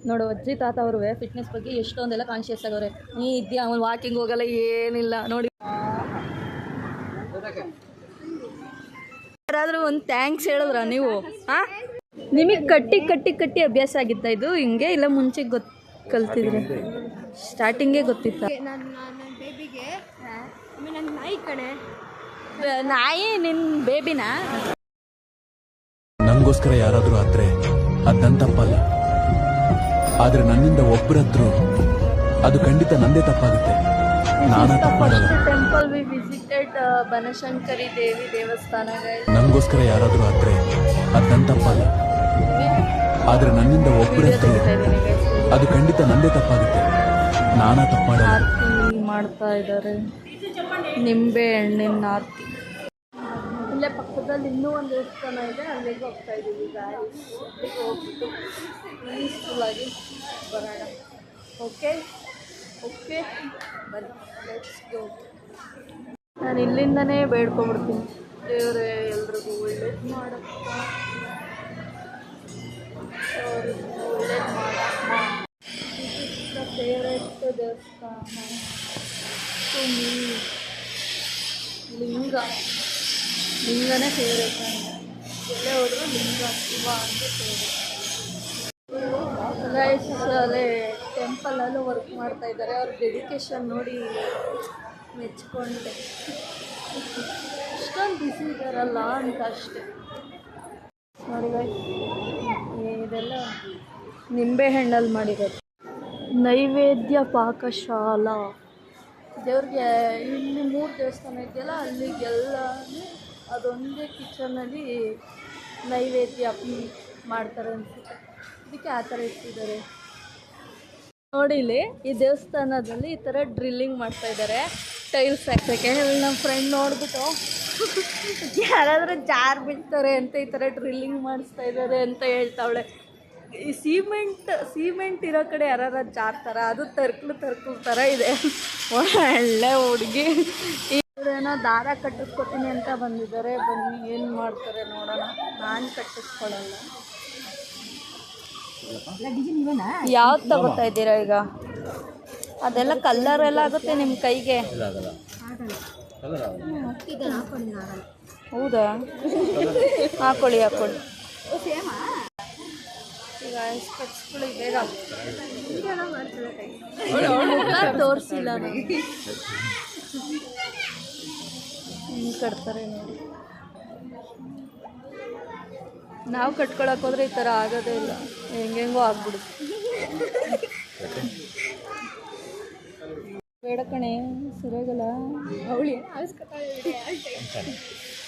ನೋಡು ಅಜ್ಜಿ ತಾತ ಅವ್ರಿಗೆ ಫಿಟ್ನೆಸ್ ಬಗ್ಗೆ ಎಷ್ಟೊಂದೆಲ್ಲ ಕಾನ್ಶಿಯಸ್ ಆಗವ್ರೆ. ನೀ ಇದ್ಯಾ ಅವನು ವಾಕಿಂಗ್ ಹೋಗಲ್ಲ ಏನಿಲ್ಲ ನೋಡಿ. ಯಾರಾದ್ರೂ ಒಂದು ಥ್ಯಾಂಕ್ಸ್ ಹೇಳಿದ್ರ ನೀವು? ನಿಮಗೆ ಕಟ್ಟಿ ಕಟ್ಟಿ ಕಟ್ಟಿ ಅಭ್ಯಾಸ ಆಗಿತ್ತಾ ಇದು ಹಿಂಗೆ, ಇಲ್ಲ ಮುಂಚೆ ಕಲ್ತಿದ್ರೆ ಸ್ಟಾರ್ಟಿಂಗೇ ಗೊತ್ತಿತ್ತ? ನಾಯಿ ನಿನ್ ಬೇಬಿನಾ? ನಂಗೋಸ್ಕರ ಯಾರಾದ್ರೂ ಆದ್ರೆ ಅದು ನನ್ನ ತಪ್ಪಲ್ಲ, ಆದ್ರೆ ನನ್ನಿಂದ ಒಬ್ಬರದ್ರು ಅದು ಖಂಡಿತ ನಂದೇ ತಪ್ಪಾಗುತ್ತೆ. ನಾನೇ ತಪ್ಪಾಡಲ್ಲ. ಟೆಂಪಲ್ ವಿ ವಿಸಿಟೆಡ್ ಬನಶಂಕರಿ ದೇವಿ ದೇವಸ್ಥಾನ. ನಂಗೋಸ್ಕರ ಯಾರಾದ್ರೂ ಆದ್ರೆ ಅದು ನನ್ನ ತಪ್ಪಲ್ಲ, ಆದ್ರೆ ನನ್ನಿಂದ ಒಬ್ಬರದ್ರು ಅದು ಖಂಡಿತ ನಂದೇ ತಪ್ಪಾಗುತ್ತೆ. ನಾನೇ ತಪ್ಪಾಡಲ್ಲ. ಆರತಿ ಮಾಡ್ತಾ ಇದ್ದಾರೆ, ನಿಂಬೆ ಹಣ್ಣಿನ ಆರತಿ. ಇಲ್ಲೇ ಪಕ್ಕದಲ್ಲಿ ಇನ್ನೂ ಒಂದು ದೇವಸ್ಥಾನ ಇದೆ, ಅಲ್ಲಿಗೆ ಹೋಗ್ತಾ ಇದ್ದೀವಿ. ಅಲ್ಲಿಗೆ ಹೋಗ್ಬಿಟ್ಟು ಪೀಸ್ಫುಲ್ಲಾಗಿ ಬರೋಣ. ಓಕೆ ಓಕೆ ಬನ್ನಿ, ಲೆಟ್ಸ್ ಗೋ. ನಾನು ಇಲ್ಲಿಂದನೇ ಬೇಡ್ಕೊಂಡ್ಬಿಡ್ತೀನಿ, ದೇವರೇ ಎಲ್ರಿಗೂ ಒಳ್ಳೇದು ಮಾಡಪ್ಪ, ಒಳ್ಳೇದು ಮಾಡಪ್ಪ. ಫೇವ್ರೆಟ್ ದೇವಸ್ಥಾನ ತುಮಿ ಲಿಂಗನೇ ಫೇವ್ರೇಟ್. ಎಲ್ಲೇ ಹೋದ್ರು ಲಿಂಗ ಶಿವ ಅಂತ ಫೇವ್ರೇಟ್. ಅಲ್ಲೇ ಟೆಂಪಲಲ್ಲೂ ವರ್ಕ್ ಮಾಡ್ತಾ ಇದ್ದಾರೆ. ಅವ್ರ ಡೆಡಿಕೇಶನ್ ನೋಡಿ ಮೆಚ್ಕೊಂಡೆ. ಇಷ್ಟೊಂದು ಬಿಸಿ ಇದ್ದಾರಲ್ಲ ಅಂತ ಅಷ್ಟೆ. ನೋಡಿ ಇದೆಲ್ಲ ನಿಂಬೆಹಣ್ಣಲ್ಲಿ ಮಾಡಿರೋದು. ನೈವೇದ್ಯ ಪಾಕಶಾಲಾ. ದೇವ್ರಿಗೆ ಇಲ್ಲಿ 3 ದೇವಸ್ಥಾನ ಇದೆಯಲ್ಲ, ಅಲ್ಲಿಗೆಲ್ಲ ಅದೊಂದೇ ಕಿಚನಲ್ಲಿ ನೈವೇದ್ಯ ಮಾಡ್ತಾರೆ ಅನಿಸುತ್ತೆ. ಅದಕ್ಕೆ ಆ ಥರ ಇಟ್ಟಿದ್ದಾರೆ ನೋಡಿ. ಇಲ್ಲಿ ಈ ದೇವಸ್ಥಾನದಲ್ಲಿ ಈ ಥರ ಡ್ರಿಲ್ಲಿಂಗ್ ಮಾಡ್ತಾ ಇದ್ದಾರೆ ಟೈಲ್ಸ್ ಹಾಕೋಕ್ಕೆ. ನಮ್ಮ ಫ್ರೆಂಡ್ ನೋಡ್ಬಿಟ್ಟು ಯಾರಾದರೂ ಜಾರ್ ಬಿಡ್ತಾರೆ ಅಂತ ಈ ಥರ ಡ್ರಿಲ್ಲಿಂಗ್ ಮಾಡಿಸ್ತಾ ಇದ್ದಾರೆ ಅಂತ ಹೇಳ್ತಾವಳೆ. ಈ ಸಿಮೆಂಟ್ ಇರೋ ಕಡೆ ಯಾರು ಜಾರ್ತಾರ, ಅದು ತರ್ಕಲು ಥರ ಇದೆ. ಒಳ್ಳೆ ಹುಡುಗಿ. ಇವರೇನೋ ದಾರ ಕಟ್ಟಿಸ್ಕೊತೀನಿ ಅಂತ ಬಂದಿದ್ದಾರೆ. ಬನ್ನಿ ಏನು ಮಾಡ್ತಾರೆ ನೋಡೋಣ. ನಾನು ಕಟ್ಟಿಸ್ಕೊಳ್ಳಲ್ಲ. ಯಾವ್ದು ತಗೋತಾ ಇದ್ದೀರಾ ಈಗ? ಅದೆಲ್ಲ ಕಲ್ಲರ್ ಎಲ್ಲ ಆಗುತ್ತೆ ನಿಮ್ಮ ಕೈಗೆ. ಹೌದಾ? ಹಾಕೊಳ್ಳಿ ಈಗ ಕಟ್ಸ್ಕೊಳ್ಳಿ ಬೇಗ. ತೋರಿಸಿಲ್ಲ ನಾನು ಹಿಂಗೆ ಕಟ್ತಾರೆ ನೋಡಿ. ನಾವು ಕಟ್ಕೊಳಕ್ಕೆ ಹೋದ್ರೆ ಈ ಥರ ಆಗೋದೇ ಇಲ್ಲ, ಹೆಂಗೆಂಗೋ ಆಗ್ಬಿಡುತ್ತೆ. ಬೇಡ ಕಣೆ, ಸರಿಯಾಗಲ್ಲ. ಅವಳಿ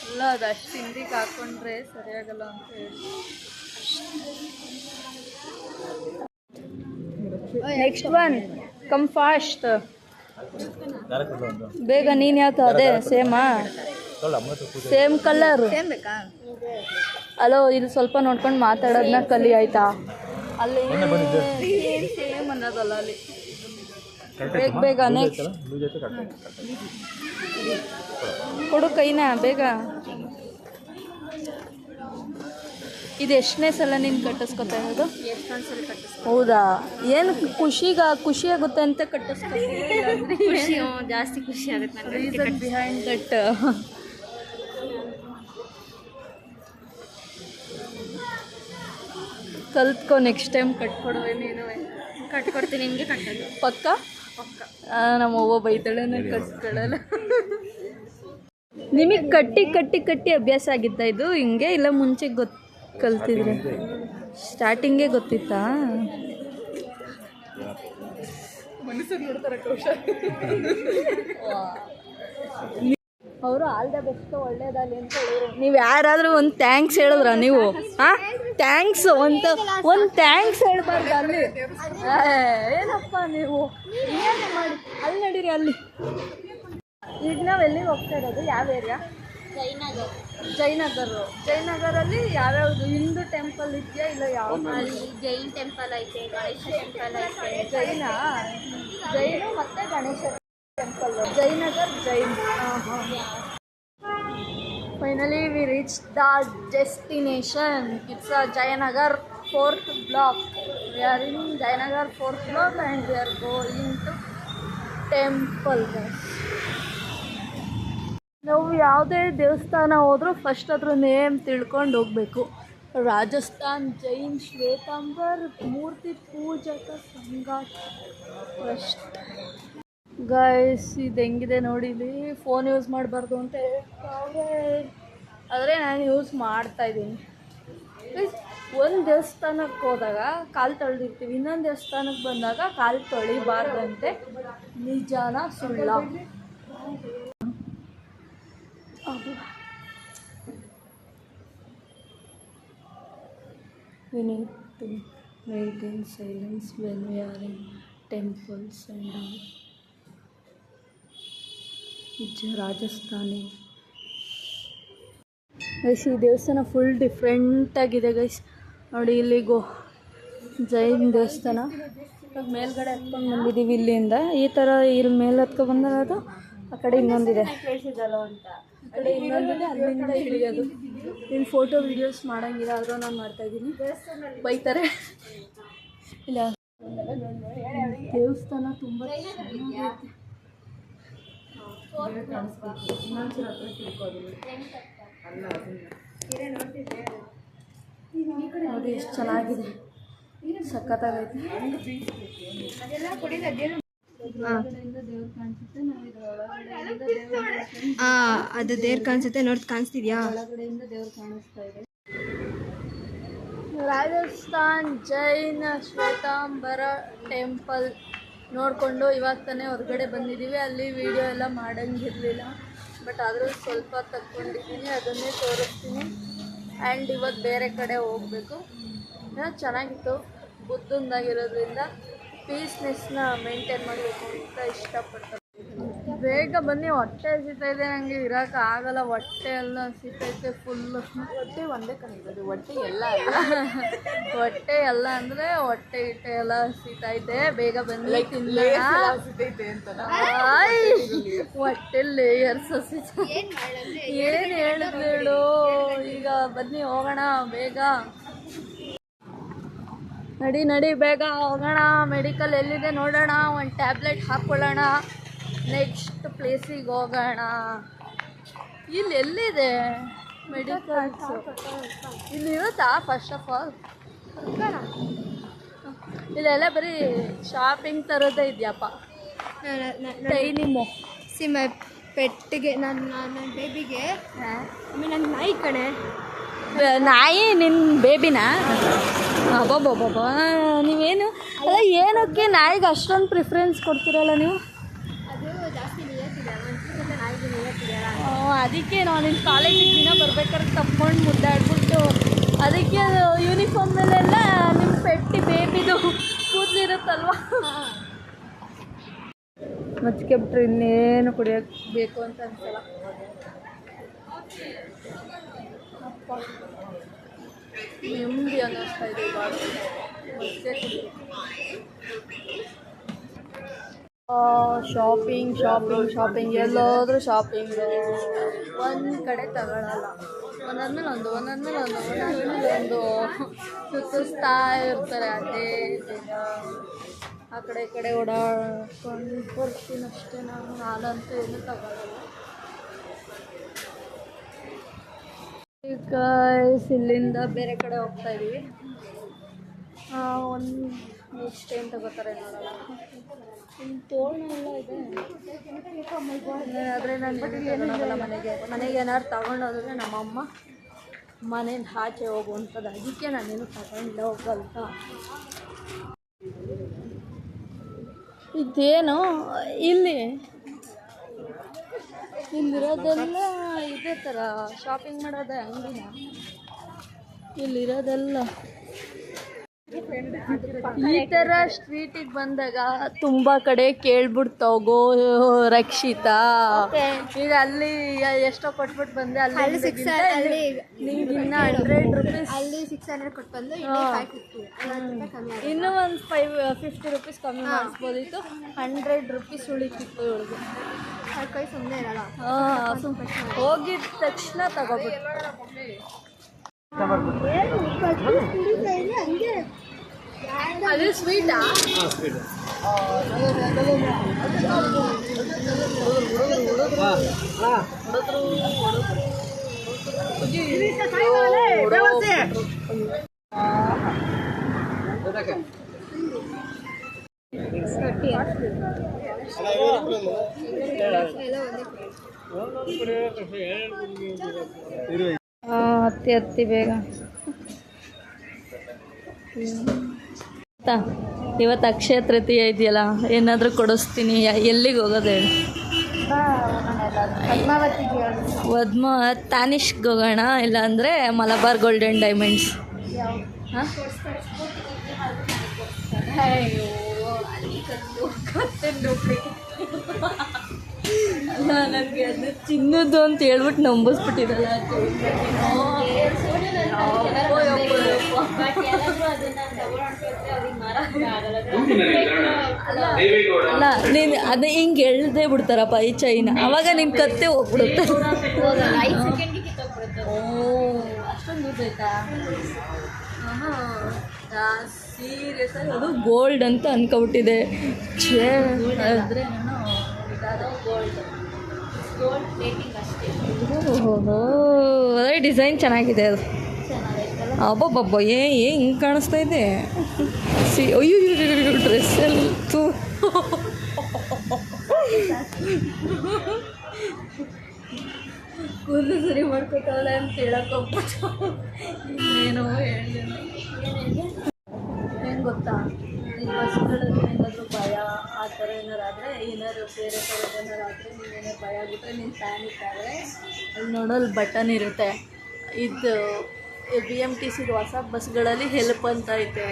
ಇಲ್ಲ, ಅದು ಅಷ್ಟು ಹಿಂದಿಗೆ ಹಾಕ್ಕೊಂಡ್ರೆ ಸರಿಯಾಗಲ್ಲ ಅಂತ ಹೇಳಿ. Next one come fast. ಬೇಗ. ನೀನು ಯಾವ್ದು? ಅದೇ ಸೇಮ್ ಕಲರ್. ಅಲೋ, ಇಲ್ಲಿ ಸ್ವಲ್ಪ ನೋಡ್ಕೊಂಡು ಮಾತಾಡೋದನ್ನ ಕಲಿ ಆಯ್ತಾ? ಅಲ್ಲಿ ಸೇಮ್ ಅನ್ನೋದಲ್ಲ, ಅಲ್ಲಿ ಬೇಗ ನೆಕ್ಸ್ಟ್ ಕೊಡು ಕೈನ ಬೇಗ. ಇದು ಎಷ್ಟನೇ ಸಲ ನೀನು ಕಟ್ಟಿಸ್ಕೊತಾ ಇರೋದು? ಹೌದಾ? ಏನು ಖುಷಿ ಆಗುತ್ತೆ ಅಂತ ಕಟ್ಟಿಸ್ಕೊತೀವಿ? ಜಾಸ್ತಿ ಖುಷಿ ಆಗುತ್ತೆ. Reason behind that. ಕಲ್ತ್ಕೊ, ನೆಕ್ಸ್ಟ್ ಟೈಮ್ ಕಟ್ಕೊಡುವೆ. ನೀನು ಕಟ್ಕೊಡ್ತೀನಿ ನಿಮಗೆ. ಕಟ್ಟೋದು ಪಕ್ಕ. ನಮ್ಮ ಅವ್ವ ಬೈತಾಳೆ, ನಾನು ಕಟ್ಕೊಳ್ಳಲ್ಲ. ನಿಮಗೆ ಕಟ್ಟಿ ಕಟ್ಟಿ ಕಟ್ಟಿ ಅಭ್ಯಾಸ ಆಗಿತ್ತಾ ಇದು ಹಿಂಗೆ, ಇಲ್ಲ ಮುಂಚೆ ಕಲ್ತಿದ್ರೆ ಸ್ಟಾರ್ಟಿಂಗೇ ಗೊತ್ತಿತ್ತಾ? ಮನುಷ್ಯರು ನೋಡ್ತಾರೆ ಕೌಶಲ್. ಅವರು ಆಲ್ ದ ಬೆಸ್ಟ್, ಒಳ್ಳೇದಾಗಲಿ ಅಂತ ಹೇಳಿದ್ರು. ನೀವು ಯಾರಾದರೂ ಒಂದು ಥ್ಯಾಂಕ್ಸ್ ಹೇಳಿದ್ರ ನೀವು? ಥ್ಯಾಂಕ್ಸ್ ಒಂದು ಥ್ಯಾಂಕ್ಸ್ ಹೇಳ್ಬಾರ್ದು ಅಲ್ಲಿ. ಏನಪ್ಪ ನೀವು ಏನು ಮಾಡಿ ಅಲ್ಲಿ ನಡೀರಿ. ಅಲ್ಲಿ ಈಗ ನಾವು ಎಲ್ಲಿಗೆ ಹೋಗ್ತಾ ಇರೋದು? ಯಾವ ಏರಿಯಾ? ಜಯನಗರಲ್ಲಿ ಯಾವ್ಯಾವುದು ಹಿಂದೂ ಟೆಂಪಲ್ ಇದೆಯಾ, ಇಲ್ಲ ಯಾವ? ಜೈನ್ ಟೆಂಪಲ್ ಐತೆ, ಗಣೇಶ ಟೆಂಪಲ್ ಐತೆ. ಜೈನು ಮತ್ತು Ganesha temple. Jayanagar Jain. Finally, we reached the destination. It's a Jayanagar 4th block. We are in Jayanagar 4th block and we are going to temple. ನಾವು ಯಾವುದೇ ದೇವಸ್ಥಾನ ಹೋದರೂ ಫಸ್ಟ್ ಅದ್ರ ನೇಮ್ ತಿಳ್ಕೊಂಡು ಹೋಗಬೇಕು. ರಾಜಸ್ಥಾನ್ ಜೈನ್ ಶ್ವೇತಾಂಬರ್ ಮೂರ್ತಿ ಪೂಜಕ ಸಂಘ ಟ್ರಸ್ಟ್. ಗೈಸ್ ಇದು ಹೆಂಗಿದೆ ನೋಡಿ, ಇಲ್ಲಿ ಫೋನ್ ಯೂಸ್ ಮಾಡಬಾರ್ದು ಅಂತ ಹೇಳ್ತಾವ್ರೆ, ಆದರೆ ನಾನು ಯೂಸ್ ಮಾಡ್ತಾಯಿದ್ದೀನಿ. ಒಂದು ದೇವಸ್ಥಾನಕ್ಕೆ ಹೋದಾಗ ಕಾಲು ತೊಳೆದಿರ್ತೀವಿ, ಇನ್ನೊಂದು ದೇವಸ್ಥಾನಕ್ಕೆ ಬಂದಾಗ ಕಾಲು ತೊಳಿಬಾರ್ದಂತೆ. ನಿಜಾನ ಸುಳ್ಳ? We need to maintain silence when we are in temples and all. Rajasthani guys, ಈ ದೇವಸ್ಥಾನ ಫುಲ್ ಡಿಫ್ರೆಂಟಾಗಿದೆ ಗೈಸ್. ನೋಡಿ ಇಲ್ಲಿ ಜೈನ್ ದೇವಸ್ಥಾನ. ಮೇಲ್ಗಡೆ ಹತ್ಕೊಂಡು ಬಂದಿದ್ದೀವಿ ಇಲ್ಲಿಂದ. ಈ ಥರ ಇಲ್ಲಿ ಮೇಲೆ ಹತ್ಕೊಂಡು ಬಂದಾಗ ಅದು ಆ ಕಡೆ ಇನ್ನೊಂದಿದೆ, ಆ ಕಡೆ ಇನ್ನೊಂದಿದೆ, ಅಲ್ಲಿಂದ ಇಳಿಯೋದು. ಇಲ್ಲಿ ಫೋಟೋ ವೀಡಿಯೋಸ್ ಮಾಡೋಂಗಿಲ್ಲ, ಆದರೂ ನಾನು ಮಾಡ್ತಾಯಿದ್ದೀನಿ. ಬೈತಾರೆ. ಇಲ್ಲ, ದೇವಸ್ಥಾನ ತುಂಬ ಚೆನ್ನಾಗೈತೆ. ನೋಡಿ ಎಷ್ಟು ಚೆನ್ನಾಗಿದೆ, ಸಖತ್ತಾಗೈತೆ. ಅದು ದೇವ್ರು ಕಾಣಿಸುತ್ತೆ, ನೋಡ್ ಕಾಣಿಸ್ತಿದ್ಯಾ? ಒಳಗಡೆಯಿಂದ ದೇವ್ರು ಕಾಣಿಸ್ತಾ ಇದೆ. ರಾಜಸ್ಥಾನ್ ಜೈನ ಶ್ವೇತಾಂಬರ ಟೆಂಪಲ್ ನೋಡಿಕೊಂಡು ಇವಾಗ ತಾನೇ ಹೊರಗಡೆ ಬಂದಿದ್ದೀವಿ. ಅಲ್ಲಿ ವಿಡಿಯೋ ಎಲ್ಲ ಮಾಡೋಂಗಿರಲಿಲ್ಲ, ಬಟ್ ಆದರೂ ಸ್ವಲ್ಪ ತಕ್ಕೊಂಡಿದ್ದೀನಿ, ಅದನ್ನೇ ತೋರಿಸ್ತೀನಿ. ಆ್ಯಂಡ್ ಇವತ್ತು ಬೇರೆ ಕಡೆ ಹೋಗಬೇಕು. ಚೆನ್ನಾಗಿತ್ತು, ಬುದ್ಧಂದಾಗಿರೋದ್ರಿಂದ ಪೀಸ್ನೆಸ್ನ ಮೇಂಟೈನ್ ಮಾಡಬೇಕು ಅಂತ ಇಷ್ಟಪಡ್ತಾರೆ. ಬೇಗ ಬನ್ನಿ, ಹೊಟ್ಟೆ ಹಸಿತಾ ಇದೆ, ನನಗೆ ಇರೋಕ್ಕಾಗಲ್ಲ. ಹೊಟ್ಟೆ ಎಲ್ಲ ಹಸಿತೈತೆ ಫುಲ್ಲು. ಹೊಟ್ಟೆ ಒಂದೇ ಕಣಿಬೋದು, ಹೊಟ್ಟೆ ಎಲ್ಲ ಅಲ್ಲ. ಹೊಟ್ಟೆ ಎಲ್ಲ ಅಂದರೆ ಹೊಟ್ಟೆ ಗಿಟ್ಟೆ ಎಲ್ಲ ಹಸಿತೈತೆ. ಬೇಗ ಬನ್ನಿ ತಿನ್ನೋಣ. ಹೊಟ್ಟೆ ಲೇಯರ್ಸ್ ಹಸಿತ. ಏನು ಹೇಳಿದ್ಲೇಳು. ಈಗ ಬನ್ನಿ ಹೋಗೋಣ ಬೇಗ. ನಡಿ ಬೇಗ ಹೋಗೋಣ. ಮೆಡಿಕಲ್ ಎಲ್ಲಿದೆ ನೋಡೋಣ, ಒಂದು ಟ್ಯಾಬ್ಲೆಟ್ ಹಾಕ್ಕೊಳ್ಳೋಣ, ನೆಕ್ಸ್ಟ್ ಪ್ಲೇಸಿಗೆ ಹೋಗೋಣ. ಇಲ್ಲಿ ಎಲ್ಲಿದೆ ಮೆಡಿಕಲ್ಸು? ಇಲ್ಲಿರುತ್ತಾ? ಫಸ್ಟ್ ಆಫ್ ಆಲ್ ಇಲ್ಲೆಲ್ಲ ಬರೀ ಶಾಪಿಂಗ್ ಥರದ್ದೇ ಇದೆಯಪ್ಪ. ಡೈನಿಮೋ ಸಿಮ ಪೆಟ್ಟಿಗೆ, ನನ್ನ ಬೇಬಿಗೆ, ನನ್ನ ನಾಯಿ ಕಣೆ. ನಾಯಿ ನಿನ್ನ ಬೇಬಿನ? ಅಬ್ಬಬ್ಬಬ್ಬ, ನೀವೇನು ಅಲ್ಲ, ಏನಕ್ಕೆ ನಾಯಿಗೆ ಅಷ್ಟೊಂದು ಪ್ರಿಫರೆನ್ಸ್ ಕೊಡ್ತೀರಲ್ಲ ನೀವು? ಅದು ಜಾಸ್ತಿ ನಿಯತ್ತಿದೆ, ಒಂದು ನಾಯಿಗೆ ನಿಯತ್ತಿದೆಯಲ್ಲ. ಅದಕ್ಕೆ ನಾವು ನಿನ್ನ ಕಾಲೇಜಿಗೆ ದಿನ ಬರ್ಬೇಕಾದ್ರೆ ತಪ್ಕೊಂಡು ಮುದ್ದಾಡ್ಬಿಟ್ಟು, ಅದಕ್ಕೆ ಯೂನಿಫಾರ್ಮ್ ಮೇಲೆಲ್ಲ ನಿಮ್ಮ ಪೆಟ್ಟಿ ಬೇಬಿದು ಕೂದಲಿರುತ್ತಲ್ವ, ಮಚ್ಕೆ ಬಿಟ್ರೆ ಇನ್ನೇನು ಕುಡಿಯೋಕ್ಕೆ ಬೇಕು ಅಂತ ಅನ್ಸಲ್ಲ. ಅಪ್ಪ ನೆಮ್ಮದಿ ಅನ್ನಿಸ್ತಾ ಇದೆ ಇವಾಗ. ಮತ್ತೆ ಶಾಪಿಂಗ್ ಎಲ್ಲೋದ್ರೂ ಶಾಪಿಂಗ್. ಒಂದು ಕಡೆ ತಗೊಳ್ಳಲ್ಲ, ಒಂದಾದ್ಮೇಲೆ ಒಂದು ಸುತ್ತಿಸ್ತಾ ಇರ್ತಾರೆ. ಅದೇ ಆ ಕಡೆ ಈ ಕಡೆ ಓಡಾಡ್ಕೊಂಡು ಬರ್ತೀನಿ ಅಷ್ಟೇ. ನಾನಂತೂ ಏನು ತಗೊಳ್ಳಲ್ಲ. ಈಗ ಇಲ್ಲಿಂದ ಬೇರೆ ಕಡೆ ಹೋಗ್ತಾ ಇದೀವಿ. ಒಂದು ನೆಕ್ಸ್ಟ್ ಏನು ತಗೋತಾರೆ ನೋಡೋಣ. ಒಂದು ತೋರಣ ಎಲ್ಲ ಇದೆ, ಆದರೆ ನಾನು ತಗೊಳೋಲ್ಲ. ಮನೆಗೆ ಏನಾದ್ರು ತಗೊಂಡೋದ್ರೆ ನಮ್ಮಮ್ಮ ಮನೇಲಿ ಆಚೆ ಹೋಗುವಂಥದ್ದು, ಅದಕ್ಕೆ ನಾನೇನು ತಗೊಂಡು ಹೋಗಲ್ಲ. ಇದೇನು ಇಲ್ಲಿರೋದೆಲ್ಲ ಇದೇ ಥರ ಶಾಪಿಂಗ್ ಮಾಡೋದೇ ಅಂಗಡಿನ. ಇಲ್ಲಿರೋದೆಲ್ಲ ಈ ಥರ ಸ್ಟ್ರೀಟಿಗೆ ಬಂದಾಗ ತುಂಬ ಕಡೆ ಕೇಳ್ಬಿಟ್ಟು ತಗೋ ರಕ್ಷಿತಾ, ಈಗ ಅಲ್ಲಿ ಎಷ್ಟೋ ಕೊಟ್ಬಿಟ್ಟು ಬಂದೆ, ಅಲ್ಲಿ ನಿಂಗೆ ಇನ್ನು 100 ರೂಪೀಸ್, ಅಲ್ಲಿ 600 ಕೊಟ್ಟು ಬಂದು ಇನ್ನೂ ಒಂದು 50 ರೂಪೀಸ್ ಕಮ್ಮಿ ಮಾಡಿಸ್ಬೋದಿತ್ತು. 100 ರೂಪೀಸ್ ಉಳಿತಿತ್ತು ಇವಳಿಗೆ. ಕೈ ಸುಮ್ಮನೆ ಇರಲ್ಲ. ಹೋಗಿದ ತಕ್ಷಣ ತಗೋಬಿಟ್ಟು ಅದು ಸ್ವೀಟಾ? ಹತ್ತಿ ಬೇಗ. ಇವತ್ತು ಅಕ್ಷಯ ತೃತೀಯ ಇದೆಯಲ್ಲ, ಏನಾದರೂ ಕೊಡಿಸ್ತೀನಿ. ಎಲ್ಲಿಗೆ ಹೋಗೋದು ಹೇಳಿ? ತಾನಿಷ್ಗೆ ಹೋಗೋಣ, ಇಲ್ಲಾಂದರೆ ಮಲಬಾರ್ ಗೋಲ್ಡನ್ ಡೈಮಂಡ್ಸ್. ಹಾಂ, ಅಲ್ಲ ನನಗೆ ಅದು ಚಿನ್ನದ್ದು ಅಂತ ಹೇಳ್ಬಿಟ್ಟು ನಂಬಿಸ್ಬಿಟ್ಟಿರಲ್ಲ. ಅಲ್ಲ ನೀನು ಅದು ಹಿಂಗೆ ಎಳ್ದೇ ಬಿಡ್ತಾರಪ್ಪ ಈ ಚೈನ, ಅವಾಗ ನಿನ್ನ ಕತ್ತೆ ಹೋಗ್ಬಿಡುತ್ತೆ. ಅಷ್ಟೊಂದು ಆಯ್ತಾ? ಸೀರಿಯಸ್ ಆಗಿ ಅದು ಗೋಲ್ಡ್ ಅಂತ ಅನ್ಕೊಬಿಟ್ಟಿದೆ. ಛೇ, ಆದರೆ ಅದೇ ಡಿಸೈನ್ ಚೆನ್ನಾಗಿದೆ ಅದು. ಅಬ್ಬಬ್ಬಬ್ಬ, ಹಿಂಗೆ ಕಾಣಿಸ್ತಾ ಇದೆ. ಅಯ್ಯೋ ಡ್ರೆಸ್ಸಲ್ಲಿ ಕೂದಲು ಸರಿ ಮಾಡ್ಕೊತಾವಲ್ಲ ಅಂತ ಹೇಳಕ್ಕೋಗ್ಬಿಟ್ಟು ಏನೋ ಹೇಳಿದೆ. ಏನು ಗೊತ್ತಾ, ಈ ಬಸ್ಗಳಲ್ಲಿ ಏನಾದರೂ ಭಯ ಆ ಥರ ಏನಾರಾದರೆ, ಏನಾದ್ರು ಬೇರೆ ಥರದ ಏನಾರಾದರೆ, ನೀವೇನಾದ್ರು ಭಯ ಆಗಿಬಿಟ್ರೆ ನಿಮ್ಮ ಪ್ಯಾನಿಕ್ ಆದರೆ ಅಲ್ಲಿ ನೋಡೋಲ್ಲಿ ಬಟನ್ ಇರುತ್ತೆ. ಇದು BMTC ಹೊಸ ಬಸ್ಗಳಲ್ಲಿ ಹೆಲ್ಪ್ ಅಂತ ಐತೆ.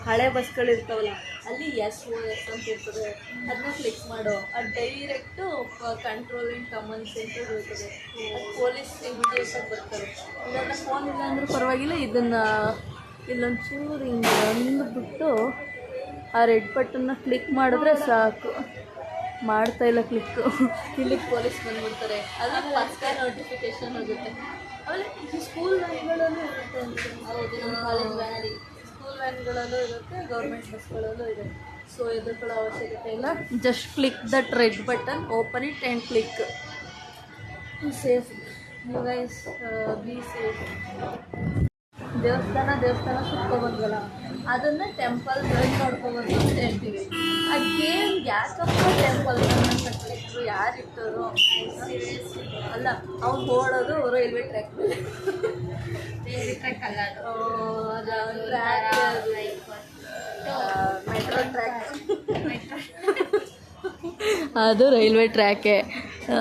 ಹಳೆ ಬಸ್ಗಳಿರ್ತಾವಲ್ಲ ಅಲ್ಲಿ SOS ಅಂತ ಇರ್ತದೆ, ಅದನ್ನ ಕ್ಲಿಕ್ ಮಾಡು. ಅದು direct control and command centre ಇರ್ತದೆ. ಅದು ಪೊಲೀಸ್ ಇಮಿಡಿಯೇಟಾಗಿ ಬರ್ತಾರೆ. ಇವಾಗ ಫೋನ್ ಇಲ್ಲ ಅಂದರೂ ಪರವಾಗಿಲ್ಲ, ಇದನ್ನು ಇಲ್ಲೊಂಚೂರು ಹಿಂಗೆ ಅಂದ್ಬಿಟ್ಟು ಆ ರೆಡ್ ಬಟನ್ನ ಕ್ಲಿಕ್ ಮಾಡಿದ್ರೆ ಸಾಕು. ಮಾಡ್ತಾಯಿಲ್ಲ ಕ್ಲಿಕ್ಕು, ಇಲ್ಲಿಗೆ ಪೊಲೀಸ್ ಬಂದುಬಿಡ್ತಾರೆ. ಅದು ಫಸ್ಟೇ ನೋಟಿಫಿಕೇಷನ್ ಹೋಗುತ್ತೆ. ಆಮೇಲೆ ಸ್ಕೂಲ್ ವ್ಯಾನ್ಗಳಲ್ಲೂ ಇರುತ್ತೆ ಅಂತ. ಹೌದು, ನಮ್ಮ ಕಾಲೇಜ್ ವ್ಯಾನಲ್ಲಿ, ಸ್ಕೂಲ್ ವ್ಯಾನ್ಗಳಲ್ಲೂ ಇರುತ್ತೆ, ಗೌರ್ಮೆಂಟ್ ಬಸ್ಗಳಲ್ಲೂ ಇದೆ. ಸೊ ಎದುರ್ಕೊಳ್ಳೋ ಅವಶ್ಯಕತೆ ಇಲ್ಲ. Just click that red button, open it and click. Safe you guys, be safe. ದೇವಸ್ಥಾನ ಸುತ್ಕೊಬಂದ್ವಲ್ಲ, ಅದನ್ನು ಟೆಂಪಲ್ ರನ್ ಮಾಡ್ಕೊಬಂದು ಅಂತ ಹೇಳ್ತೀವಿ. ಆ ಗೇಮ್ ಯಾಕಪ್ಪ ಟೆಂಪಲ್ ರನ್ ಅಂತ ಕಲಿತರು, ಯಾರಿಟ್ಟರು? ಅಲ್ಲ, ಅವ್ನು ಓಡೋದು ರೈಲ್ವೆ ಟ್ರ್ಯಾಕ್ ಮೇಲೆ. ಮೆಟ್ರೋ ಟ್ರ್ಯಾಕ್, ಅದು ರೈಲ್ವೆ ಟ್ರ್ಯಾಕೆ.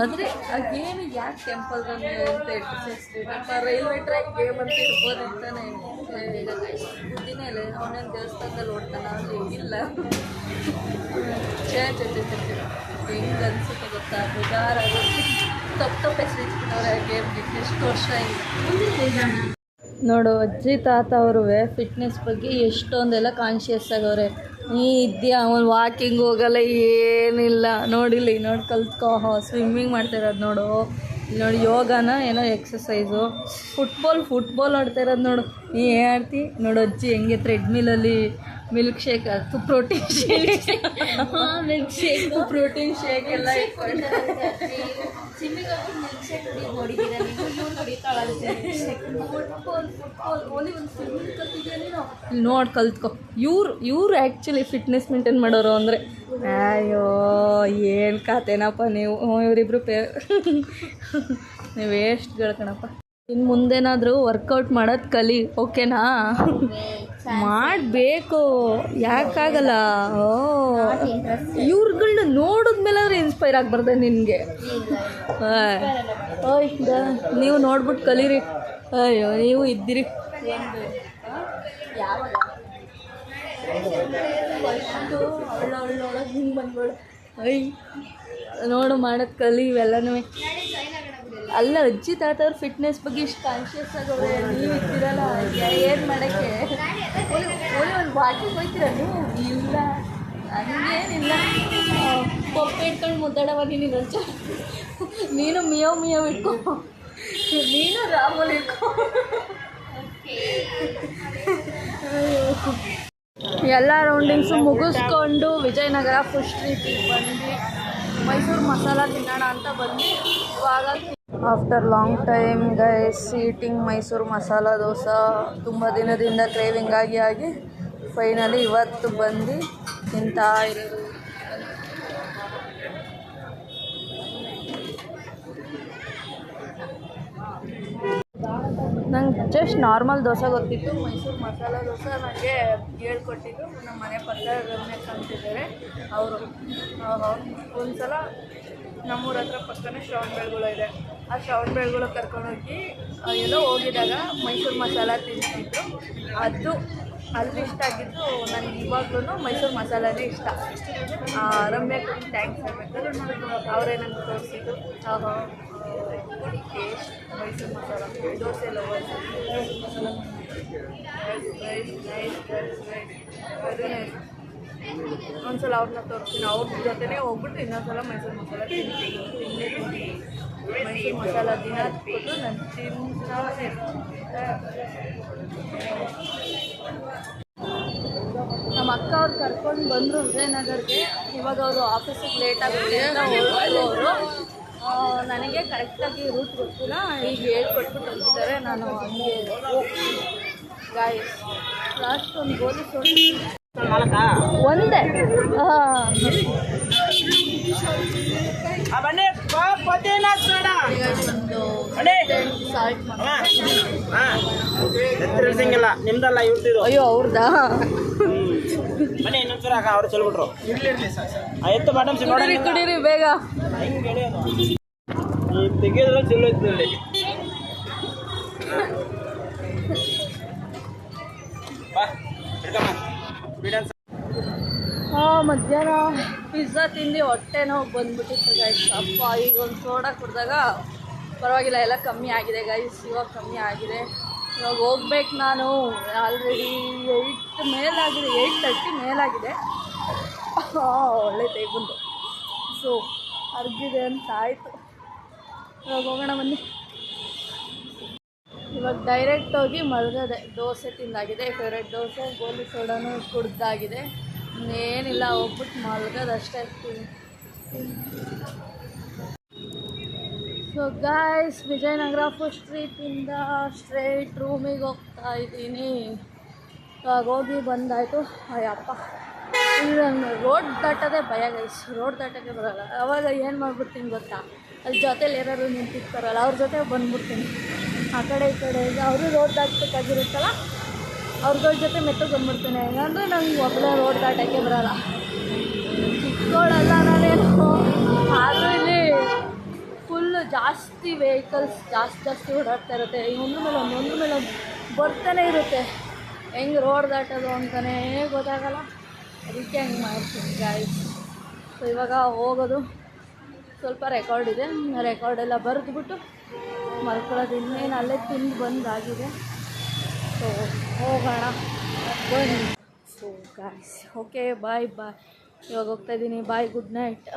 ಅಂದರೆ ಆ ಗೇಮಿಗೆ ಯಾಕೆ ಟೆಂಪಲ್ ರನ್ ಅಂತ ಇಟ್ಟು ರೈಲ್ವೆ ಟ್ರ್ಯಾಕ್ ಗೇಮ್ ಅಂತ ಇರ್ಬೋದಿರ್ತಾನೆ. ಬುದ್ಧಿನೇ ಇಲ್ಲ, ಅವನೇನು ದೇವಸ್ಥಾನದಲ್ಲಿ ಓಡ್ತಾನೆ ಅಲ್ಲಿ ಇಲ್ಲ. ಹೆಂಗೆ ಅನ್ಸುತ್ತೆ ಗೊತ್ತಾ, ಬೇಜಾರ ತಪ್ಪು ಹೆಸರಿಸ್ಬಿಟ್ಟವ್ರೆ ಆ ಗೇಮ್ಗೆ. ಎಷ್ಟು ವರ್ಷ ಇಲ್ಲ ನೋಡು. ಅಜ್ಜಿ ತಾತ ಅವರು ಫಿಟ್ನೆಸ್ ಬಗ್ಗೆ ಎಷ್ಟೊಂದೆಲ್ಲ ಕಾನ್ಷಿಯಸ್ ಆಗವ್ರೆ. ನೀ ಇದೆಯಾ, ಅವನು ವಾಕಿಂಗ್ ಹೋಗಲ್ಲ, ಏನಿಲ್ಲ. ನೋಡಿಲ್ಲಿ ನೋಡಿ ಕಲ್ತ್ಕೋ. ಸ್ವಿಮ್ಮಿಂಗ್ ಮಾಡ್ತಿರೋದು ನೋಡು. ನೋಡಿ ಯೋಗನ ಏನೋ ಎಕ್ಸಸೈಸು. ಫುಟ್ಬಾಲ್ ಆಡ್ತಾ ಇರೋದು ನೋಡು. ನೀ ಏನು ಆಡ್ತಿ ನೋಡು. ಅಜ್ಜಿ ಹೆಂಗೆ ಥ್ರೆಡ್ಮಿಲಲ್ಲಿ ಮಿಲ್ಕ್ ಶೇಕ್, ಅದು ಪ್ರೋಟೀನ್ ಶೇಕ್ ಎಲ್ಲ ಇಟ್ಕೊಂಡು ನೋಡಿ ಕಲ್ತ್ಕೊ. ಇವ್ರು ಆ್ಯಕ್ಚುಲಿ ಫಿಟ್ನೆಸ್ ಮೇಂಟೈನ್ ಮಾಡೋರು ಅಂದರೆ, ಅಯ್ಯೋ ಏನು ಖಾತೆನಪ್ಪ ನೀವು. ಇವರಿಬ್ರು ನೀವು ವೇಸ್ಟ್ಗಳು ಕಣಪ್ಪ. ಇನ್ನು ಮುಂದೇನಾದರೂ ವರ್ಕೌಟ್ ಮಾಡೋದು ಕಲಿ, ಓಕೆನಾ? ಮಾಡಬೇಕು, ಯಾಕಾಗಲ್ಲ. ಇವ್ರುಗಳನ್ನ ನೋಡಿದ್ಮೇಲೆ ಆದರೆ ಇನ್ಸ್ಪೈರ್ ಆಗಬಾರ್ದೆ ನಿನಗೆ? ನೀವು ನೋಡ್ಬಿಟ್ಟು ಕಲೀರಿ. ಅಯ್ಯೋ ನೀವು ಇದ್ದೀರಿ. ಯಾವಾಗ ಫಸ್ಟು ಅವಳೊಳಗೆ ಹಿಂಗೆ ಬಂದ್ಬೇಡು. ಐ ನೋಡು ಮಾಡೋದು ಕಲಿ ಇವೆಲ್ಲನೂ. ಅಲ್ಲ ಅಜ್ಜಿ ತಾತವ್ರ ಫಿಟ್ನೆಸ್ ಬಗ್ಗೆ ಇಷ್ಟು ಕಾನ್ಷಿಯಸ್ ಆಗವ್ರೆ, ನೀವು ಇರ್ತೀರಲ್ಲ ಏನು ಮಾಡೋಕ್ಕೆ. ಒಂದು ವಾಕಿಂಗ್ ಹೋಗ್ತೀರ ನೀವು? ಇಲ್ಲ ಹಂಗೇನಿಲ್ಲ. ಪಪ್ಪೆ ಇಟ್ಕೊಂಡು ಮುದ್ದಾಡವ ನೀನು ರಜ. ನೀನು ಮಿಯವ್ ಮಿಯವ್ ಇಟ್ಕೊ, ನೀನು ರಾಮಲ್ ಇಟ್ಕೊ. ಎಲ್ಲ ರೌಂಡಿಂಗ್ಸು ಮುಗಿಸ್ಕೊಂಡು ವಿಜಯನಗರ ಫುಡ್ ಸ್ಟ್ರೀಟಿಗೆ ಬಂದು ಮೈಸೂರು ಮಸಾಲ ತಿನ್ನೋಣ ಅಂತ ಬಂದು ಇವಾಗ after long time guys eating Mysuru masala dosa. ತುಂಬ ದಿನದಿಂದ ಕ್ರೇವಿಂಗ್ ಆಗಿ ಫೈನಲಿ ಇವತ್ತು ಬಂದು ತಿಂತಾ ಇರೋದು. ನಂಗೆ ಜಸ್ಟ್ ನಾರ್ಮಲ್ ದೋಸೆ ಗೊತ್ತಿತ್ತು. ಮೈಸೂರು ಮಸಾಲ ದೋಸೆ ನನಗೆ ಹೇಳ್ಕೊಟ್ಟಿದ್ದು ನಮ್ಮ ಮನೆ ಪಕ್ಕ ರಮ್ಯಕ್ ಅಂತಿದ್ದಾರೆ ಅವರು. ಒಂದು ಸಲ ನಮ್ಮೂರ ಹತ್ರ ಪಕ್ಕನೇ ಶ್ರವಣಬೆಳಗೊಳ ಇದೆ. ಆ ಶ್ರವಣಬೆಳಗೊಳ ಕರ್ಕೊಂಡೋಗಿ ಎಲ್ಲೋ ಹೋಗಿದಾಗ ಮೈಸೂರು ಮಸಾಲ ತಿಂತಿದ್ರು. ಅದು ಅಲ್ಲಿ ಇಷ್ಟ ಆಗಿದ್ದು ನನಗೆ. ಇವಾಗ್ಲೂ ಮೈಸೂರು ಮಸಾಲನೇ ಇಷ್ಟ. ರಮ್ಯಕ್ಕೆ ಥ್ಯಾಂಕ್ಸ್ ಹೇಳಬೇಕು, ಅವರೇ ನನಗೆ ತೋರಿಸಿದ್ದು ಟೇಸ್ಟ್ ಮೈಸೂರು ಮಸಾಲ ದೋಸೆ ಲವರ್ಸ್. ಒಂದ್ಸಲ ಅವ್ರನ್ನ ತೋರಿಸ್ತೀನಿ, ಅವ್ರ ಜೊತೆನೇ ಹೋಗ್ಬಿಟ್ಟು ಇನ್ನೊಂದ್ಸಲ ಮೈಸೂರು ಮಸಾಲ ತಿಂತೀನಿ. ಮೈಸೂರು ಮಸಾಲ ದಿನ ಕೊಟ್ಟು ನಾನು ತಿಂತಾನೆ. ನಮ್ಮ ಅಕ್ಕ ಅವ್ರು ಕರ್ಕೊಂಡು ಬಂದರು ವಿಜಯನಗರ್ಗೆ. ಇವಾಗ ಅವರು ಆಫೀಸಿಗೆ ಲೇಟಾಗುತ್ತೆ ಅಂತ ಹೋಗೋರು. ನನಗೆ ಕರೆಕ್ಟಾಗಿ ರೂಟ್ ಗೊತ್ತಿಲ್ಲ, ಈಗ ಹೇಳ್ಕೊಟ್ಬಿಟ್ಟು ಹೋಗಿದ್ದಾರೆ. ನಾನು ಹಂಗೆ ಗಾಯ್ಸ್ ಲಾಸ್ಟ್ ಒಂದು ಗೋಲಿ ಒಂದೇ ನಿಮ್ದಲ್ಲ ಇವ್ರದ್ದು. ಅಯ್ಯೋ ಅವ್ರದಾ? ಮನೆ ಇನ್ನೊಂದ್ಸಲ ಅವ್ರು ಚೆಲ್ಬಿಟ್ರು. ಎತ್ತು ಬಾಟಮ್ ಕುಡೀರಿ ಕುಡೀರಿ ಬೇಗ. ತೆಗೆಯೋದ್ರಲ್ಲಿ ಚೆಲ್ಲು ಇತ್ತು. ಮಧ್ಯಾಹ್ನ ಪಿಜ್ಜಾ ತಿಂದು ಹೊಟ್ಟೆ ನೋವು ಬಂದ್ಬಿಟ್ಟಿತ್ತು ಗೈಸ್. ಅಪ್ಪ ಈಗ ಒಂದು ಸೋಡಾ ಕುಡಿದಾಗ ಪರವಾಗಿಲ್ಲ, ಎಲ್ಲ ಕಮ್ಮಿ ಆಗಿದೆ ಗೈಸ್. ಇವಾಗ ಕಮ್ಮಿ ಆಗಿದೆ. ಇವಾಗ ಹೋಗ್ಬೇಕು ನಾನು. ಆಲ್ರೆಡಿ 8 ಮೇಲಾಗಿದೆ, 8:30 ಮೇಲಾಗಿದೆ. ಒಳ್ಳೆ ಬಂದು ಸೊ ಅರ್ಗಿದೆ ಅಂತ ಆಯಿತು. ಇವಾಗ ಹೋಗೋಣ ಬನ್ನಿ. ಇವಾಗ ಡೈರೆಕ್ಟ್ ಹೋಗಿ ಮಲಗದೆ. ದೋಸೆ ತಿಂದಾಗಿದೆ, ಫೇವ್ರೇಟ್ ದೋಸೆ, ಗೋಲಿ ಸೋಡಾನು ಕುಡ್ದಾಗಿದೆ. ಇನ್ನೇನಿಲ್ಲ, ಹೋಗ್ಬಿಟ್ಟು ಮಲಗೋದಷ್ಟೇ. ಸೊ ಗಾಯ್ಸ್ ವಿಜಯನಗರ ಫುಡ್ ಸ್ಟ್ರೀಟಿಂದ ಸ್ಟ್ರೈಟ್ ರೂಮಿಗೆ ಹೋಗ್ತಾ ಇದ್ದೀನಿ. ಇವಾಗ ಹೋಗಿ ಬಂದಾಯಿತು. ಅಯ್ಯಪ್ಪ, ಇಲ್ಲಿ ನಂಗೆ ರೋಡ್ ದಾಟೋದೇ ಭಯ ಗೈಸ್. ರೋಡ್ ದಾಟೋಕ್ಕೆ ಬರೋಲ್ಲ. ಅವಾಗ ಏನು ಮಾಡ್ಬಿಡ್ತೀನಿ ಗೊತ್ತಾ, ಅಲ್ಲಿ ಜೊತೇಲಿ ಯಾರು ನಿಂತಿರ್ತಾರಲ್ಲ ಅವ್ರ ಜೊತೆ ಬಂದ್ಬಿಡ್ತೀನಿ. ಆ ಕಡೆ ಈ ಕಡೆ ಅವರು ರೋಡ್ ದಾಟಬೇಕಾಗಿರುತ್ತಲ್ಲ, ಅವ್ರಗಳ ಜೊತೆ ಮೆತ್ತಗೆ ಬಂದ್ಬಿಡ್ತೀನಿ. ಹೆಂಗಂದ್ರೆ ನಂಗೆ ಒಬ್ಬಳೆ ರೋಡ್ ದಾಟೋಕ್ಕೆ ಬರೋಲ್ಲ. ಚಿಕ್ಕವಳಲ್ಲ ನಾನೇನು, ಆದರೂ ಇಲ್ಲಿ ಫುಲ್ಲು ಜಾಸ್ತಿ ವೆಹಿಕಲ್ಸ್ ಜಾಸ್ತಿ ಓಡಾಡ್ತಾ ಇರುತ್ತೆ. ಒಂದ್ರ ಮೇಲೆ ಒಂದು ಬರ್ತಾನೆ ಇರುತ್ತೆ. ಹೆಂಗೆ ರೋಡ್ ದಾಟೋದು ಅಂತಲೇ ಗೊತ್ತಾಗಲ್ಲ. ಅದಕ್ಕೆ ಹಂಗೆ ಮಾಡ್ತೀನಿ ಗಾಯ್ಸ್. ಸೊ ಇವಾಗ ಹೋಗೋದು. ಸ್ವಲ್ಪ ರೆಕಾರ್ಡ್ ಇದೆ, ರೆಕಾರ್ಡೆಲ್ಲ ಬರೆದ್ಬಿಟ್ಟು ಮಲ್ಕೊಳ್ಳೋದು. ಇನ್ನೇನು ಅಲ್ಲೇ ತಿಂದು ಬಂದಾಗಿದೆ. ಸೊ ಹೋಗೋಣ ಬನ್ನಿ. So guys okay bye. ಇವಾಗ ಹೋಗ್ತಾಯಿದ್ದೀನಿ. ಬಾಯ್, ಗುಡ್ ನೈಟ್.